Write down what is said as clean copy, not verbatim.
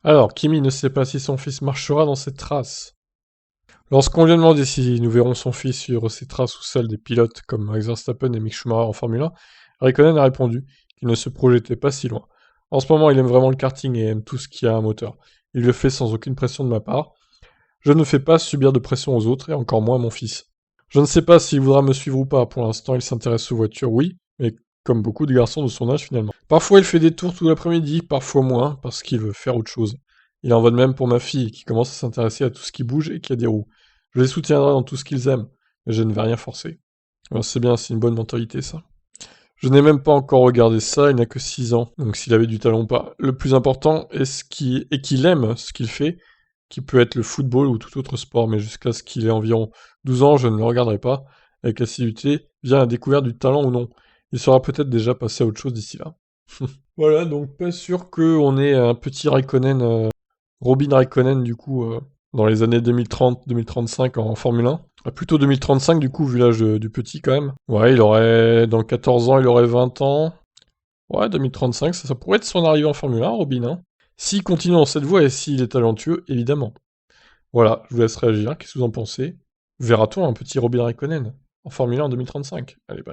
Alors, Kimi ne sait pas si son fils marchera dans ses traces. Lorsqu'on lui a demandé si nous verrons son fils suivre ses traces ou celles des pilotes comme Max Verstappen et Mick Schumacher en Formule 1, Raikkonen a répondu qu'il ne se projetait pas si loin. En ce moment, il aime vraiment le karting et aime tout ce qui a un moteur. Il le fait sans aucune pression de ma part. Je ne fais pas subir de pression aux autres et encore moins à mon fils. Je ne sais pas s'il voudra me suivre ou pas. Pour l'instant, il s'intéresse aux voitures, oui, mais comme beaucoup de garçons de son âge finalement. Parfois, il fait des tours tout l'après-midi, parfois moins, parce qu'il veut faire autre chose. Il en va de même pour ma fille, qui commence à s'intéresser à tout ce qui bouge et qui a des roues. Je les soutiendrai dans tout ce qu'ils aiment, mais je ne vais rien forcer. Alors, c'est bien, c'est une bonne mentalité ça. Je n'ai même pas encore regardé ça, il n'a que 6 ans, donc s'il avait du talent ou pas. Le plus important est qu'il aime ce qu'il fait, qui peut être le football ou tout autre sport, mais jusqu'à ce qu'il ait environ 12 ans, je ne le regarderai pas. Avec l'assiduité vient la découverte du talent ou non. Il sera peut-être déjà passé à autre chose d'ici là. Voilà, donc pas sûr qu'on ait un petit Raikkonen, Robin Raikkonen du coup, dans les années 2030-2035 en Formule 1. Plutôt 2035 du coup, vu l'âge du petit quand même. Ouais, il aurait, dans 14 ans, il aurait 20 ans. Ouais, 2035, ça pourrait être son arrivée en Formule 1, Robin, hein. S'il continue dans cette voie et s'il est talentueux, évidemment. Voilà, je vous laisse réagir, qu'est-ce que vous en pensez? Verra-t-on un petit Robin Raikkonen en Formule 1 en 2035? Allez, bye.